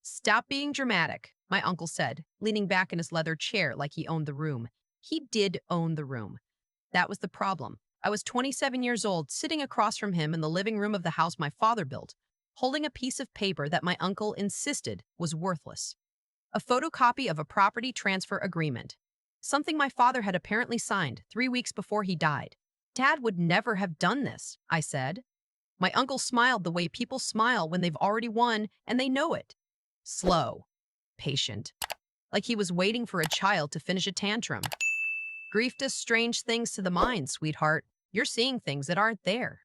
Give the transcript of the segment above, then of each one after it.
Stop being dramatic, my uncle said, leaning back in his leather chair like he owned the room. He did own the room. That was the problem. I was 27 years old, sitting across from him in the living room of the house my father built, holding a piece of paper that my uncle insisted was worthless. A photocopy of a property transfer agreement. Something my father had apparently signed 3 weeks before he died. Dad would never have done this, I said. My uncle smiled the way people smile when they've already won and they know it. Slow, patient, like he was waiting for a child to finish a tantrum. Grief does strange things to the mind, sweetheart. You're seeing things that aren't there.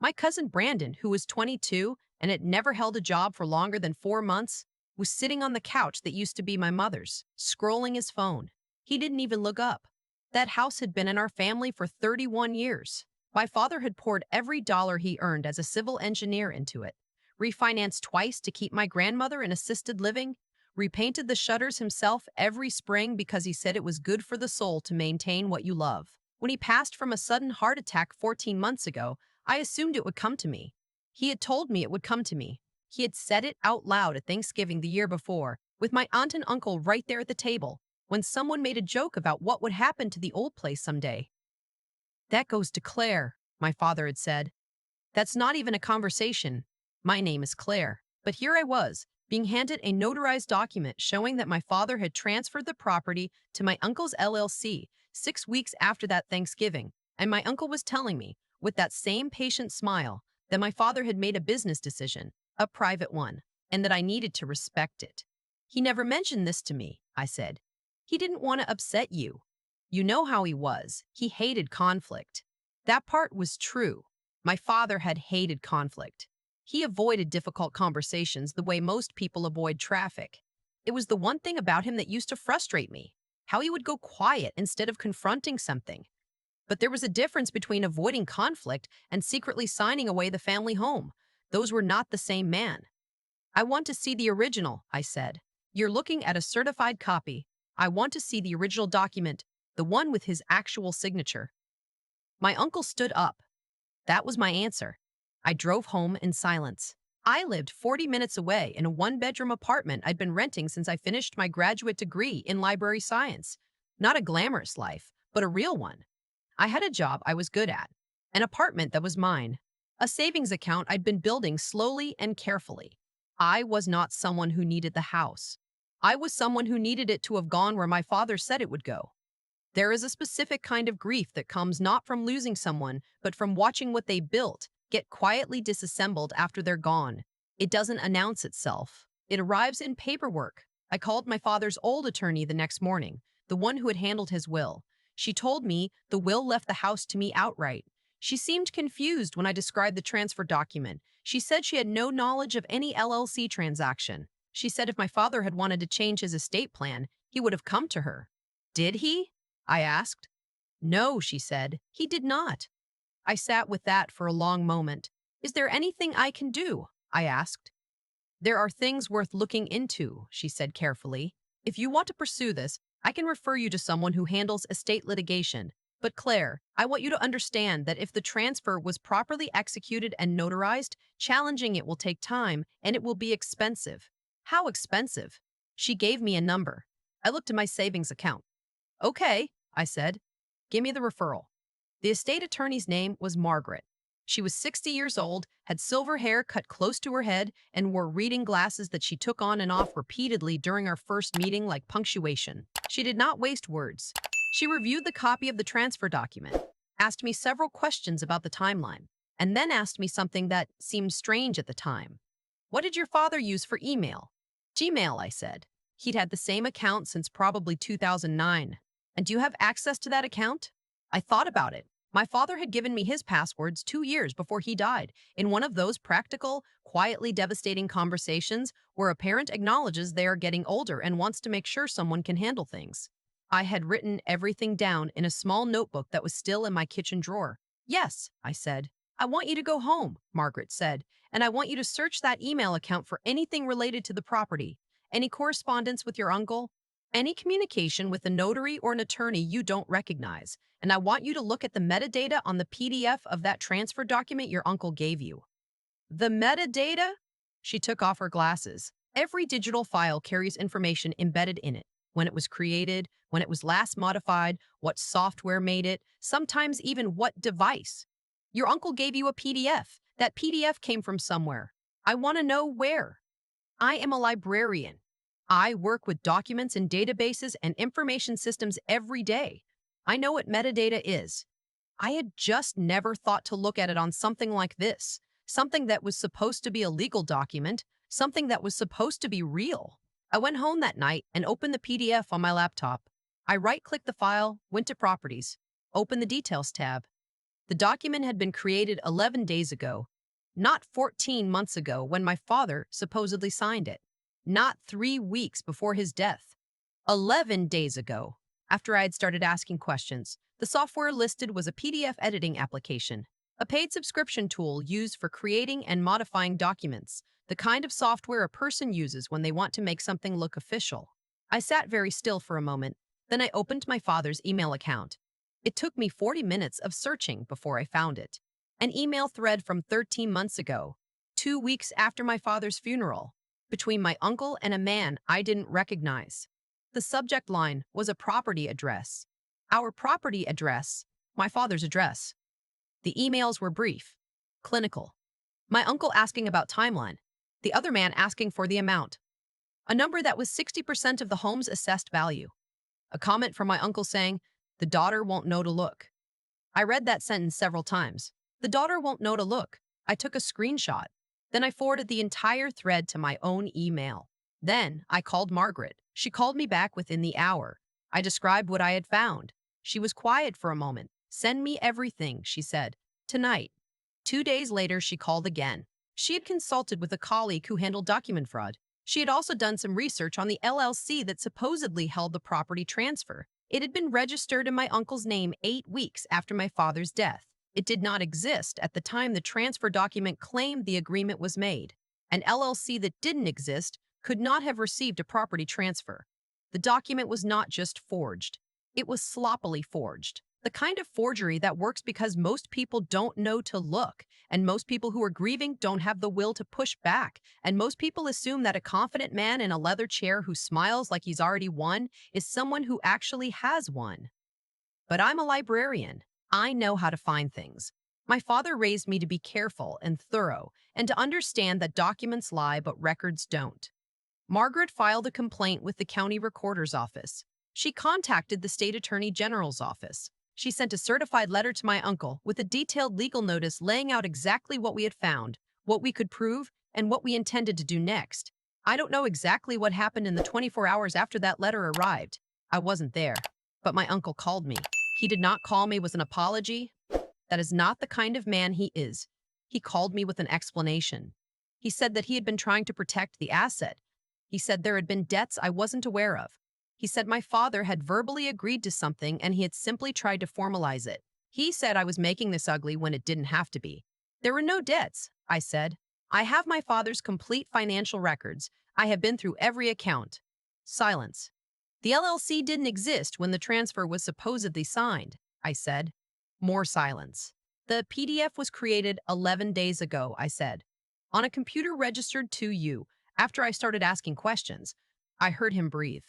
My cousin Brandon, who was 22 and had never held a job for longer than 4 months, was sitting on the couch that used to be my mother's, scrolling his phone. He didn't even look up. That house had been in our family for 31 years. My father had poured every dollar he earned as a civil engineer into it, refinanced twice to keep my grandmother in assisted living, repainted the shutters himself every spring because he said it was good for the soul to maintain what you love. When he passed from a sudden heart attack 14 months ago, I assumed it would come to me. He had told me it would come to me. He had said it out loud at Thanksgiving the year before, with my aunt and uncle right there at the table, when someone made a joke about what would happen to the old place someday. That goes to Claire, my father had said. That's not even a conversation. My name is Claire. But here I was, being handed a notarized document showing that my father had transferred the property to my uncle's LLC 6 weeks after that Thanksgiving, and my uncle was telling me, with that same patient smile, that my father had made a business decision, a private one, and that I needed to respect it. He never mentioned this to me, I said. He didn't want to upset you. You know how he was. He hated conflict. That part was true. My father had hated conflict. He avoided difficult conversations the way most people avoid traffic. It was the one thing about him that used to frustrate me, how he would go quiet instead of confronting something. But there was a difference between avoiding conflict and secretly signing away the family home. Those were not the same man. I want to see the original, I said. You're looking at a certified copy. I want to see the original document, the one with his actual signature. My uncle stood up. That was my answer. I drove home in silence. I lived 40 minutes away in a one-bedroom apartment I'd been renting since I finished my graduate degree in library science. Not a glamorous life, but a real one. I had a job I was good at, an apartment that was mine, a savings account I'd been building slowly and carefully. I was not someone who needed the house. I was someone who needed it to have gone where my father said it would go. There is a specific kind of grief that comes not from losing someone, but from watching what they built get quietly disassembled after they're gone. It doesn't announce itself. It arrives in paperwork. I called my father's old attorney the next morning, the one who had handled his will. She told me the will left the house to me outright. She seemed confused when I described the transfer document. She said she had no knowledge of any LLC transaction. She said if my father had wanted to change his estate plan, he would have come to her. Did he? I asked. No, she said. He did not. I sat with that for a long moment. Is there anything I can do? I asked. There are things worth looking into, she said carefully. If you want to pursue this, I can refer you to someone who handles estate litigation. But Claire, I want you to understand that if the transfer was properly executed and notarized, challenging it will take time and it will be expensive. How expensive? She gave me a number. I looked at my savings account. Okay, I said. Give me the referral. The estate attorney's name was Margaret. She was 60 years old, had silver hair cut close to her head, and wore reading glasses that she took on and off repeatedly during our first meeting like punctuation. She did not waste words. She reviewed the copy of the transfer document, asked me several questions about the timeline, and then asked me something that seemed strange at the time. What did your father use for email? Gmail, I said. He'd had the same account since probably 2009. And do you have access to that account? I thought about it. My father had given me his passwords 2 years before he died, in one of those practical, quietly devastating conversations where a parent acknowledges they are getting older and wants to make sure someone can handle things. I had written everything down in a small notebook that was still in my kitchen drawer. Yes, I said. I want you to go home, Margaret said, and I want you to search that email account for anything related to the property. Any correspondence with your uncle? Any communication with a notary or an attorney you don't recognize, and I want you to look at the metadata on the PDF of that transfer document your uncle gave you. The metadata? She took off her glasses. Every digital file carries information embedded in it. When it was created, when it was last modified, what software made it, sometimes even what device. Your uncle gave you a PDF. That PDF came from somewhere. I want to know where. I am a librarian. I work with documents and databases and information systems every day. I know what metadata is. I had just never thought to look at it on something like this, something that was supposed to be a legal document, something that was supposed to be real. I went home that night and opened the PDF on my laptop. I right-clicked the file, went to Properties, opened the Details tab. The document had been created 11 days ago, not 14 months ago when my father supposedly signed it, not 3 weeks before his death. 11 days ago, after I had started asking questions, the software listed was a PDF editing application, a paid subscription tool used for creating and modifying documents, the kind of software a person uses when they want to make something look official. I sat very still for a moment, then I opened my father's email account. It took me 40 minutes of searching before I found it. An email thread from 13 months ago, 2 weeks after my father's funeral, between my uncle and a man I didn't recognize. The subject line was a property address. Our property address, my father's address. The emails were brief, clinical. My uncle asking about timeline, the other man asking for the amount. A number that was 60% of the home's assessed value. A comment from my uncle saying, "The daughter won't know to look." I read that sentence several times. The daughter won't know to look. I took a screenshot. Then I forwarded the entire thread to my own email. Then I called Margaret. She called me back within the hour. I described what I had found. She was quiet for a moment. "Send me everything," she said. "Tonight." 2 days later, she called again. She had consulted with a colleague who handled document fraud. She had also done some research on the LLC that supposedly held the property transfer. It had been registered in my uncle's name 8 weeks after my father's death. It did not exist at the time the transfer document claimed the agreement was made. An LLC that didn't exist could not have received a property transfer. The document was not just forged. It was sloppily forged. The kind of forgery that works because most people don't know to look, and most people who are grieving don't have the will to push back, and most people assume that a confident man in a leather chair who smiles like he's already won is someone who actually has won. But I'm a librarian. I know how to find things. My father raised me to be careful and thorough, and to understand that documents lie but records don't. Margaret filed a complaint with the county recorder's office. She contacted the state attorney general's office. She sent a certified letter to my uncle with a detailed legal notice laying out exactly what we had found, what we could prove, and what we intended to do next. I don't know exactly what happened in the 24 hours after that letter arrived. I wasn't there. But my uncle called me. He did not call me with an apology. That is not the kind of man he is. He called me with an explanation. He said that he had been trying to protect the asset. He said there had been debts I wasn't aware of. He said my father had verbally agreed to something and he had simply tried to formalize it. He said I was making this ugly when it didn't have to be. There were no debts, I said. I have my father's complete financial records. I have been through every account. Silence. The LLC didn't exist when the transfer was supposedly signed, I said. More silence. The PDF was created 11 days ago, I said. On a computer registered to you. After I started asking questions, I heard him breathe.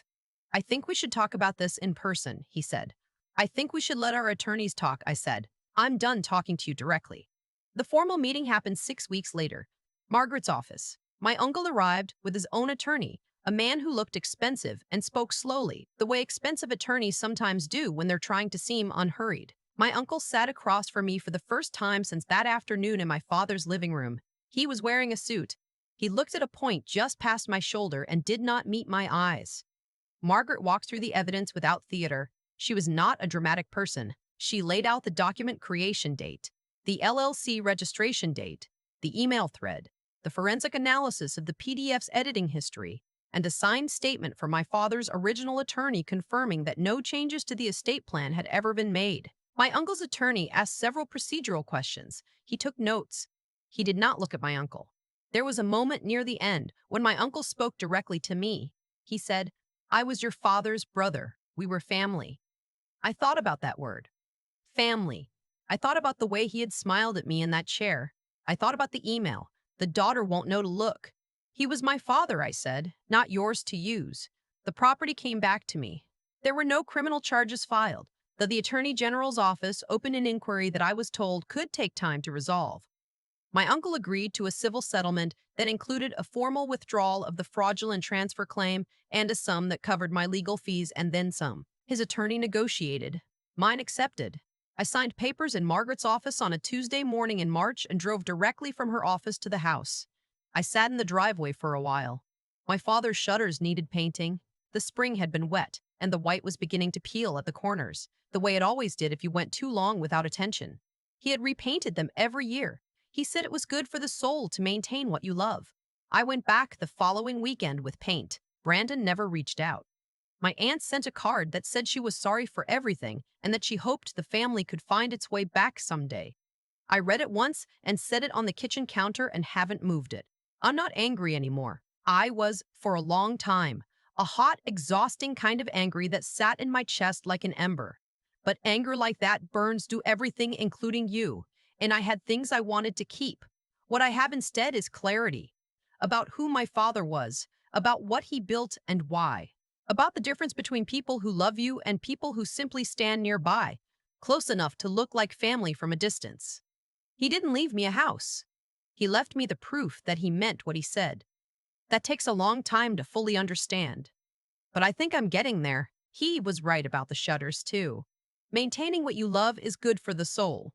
"I think we should talk about this in person," he said. "I think we should let our attorneys talk," I said. "I'm done talking to you directly." The formal meeting happened 6 weeks later. Margaret's office. My uncle arrived with his own attorney, a man who looked expensive and spoke slowly, the way expensive attorneys sometimes do when they're trying to seem unhurried. My uncle sat across from me for the first time since that afternoon in my father's living room. He was wearing a suit. He looked at a point just past my shoulder and did not meet my eyes. Margaret walked through the evidence without theater. She was not a dramatic person. She laid out the document creation date, the LLC registration date, the email thread, the forensic analysis of the PDF's editing history, and a signed statement from my father's original attorney confirming that no changes to the estate plan had ever been made. My uncle's attorney asked several procedural questions. He took notes. He did not look at my uncle. There was a moment near the end when my uncle spoke directly to me. He said, "I was your father's brother. We were family." I thought about that word. Family. I thought about the way he had smiled at me in that chair. I thought about the email. "The daughter won't know to look." He was my father, I said, not yours to use. The property came back to me. There were no criminal charges filed, though the Attorney General's office opened an inquiry that I was told could take time to resolve. My uncle agreed to a civil settlement that included a formal withdrawal of the fraudulent transfer claim and a sum that covered my legal fees and then some. His attorney negotiated. Mine accepted. I signed papers in Margaret's office on a Tuesday morning in March and drove directly from her office to the house. I sat in the driveway for a while. My father's shutters needed painting. The spring had been wet, and the white was beginning to peel at the corners, the way it always did if you went too long without attention. He had repainted them every year. He said it was good for the soul to maintain what you love. I went back the following weekend with paint. Brandon never reached out. My aunt sent a card that said she was sorry for everything and that she hoped the family could find its way back someday. I read it once and set it on the kitchen counter and haven't moved it. I'm not angry anymore. I was for a long time. A hot, exhausting kind of angry that sat in my chest like an ember. But anger like that burns to everything, including you. And I had things I wanted to keep. What I have instead is clarity about who my father was, about what he built and why, about the difference between people who love you and people who simply stand nearby, close enough to look like family from a distance. He didn't leave me a house. He left me the proof that he meant what he said. That takes a long time to fully understand. But I think I'm getting there. He was right about the shutters, too. Maintaining what you love is good for the soul.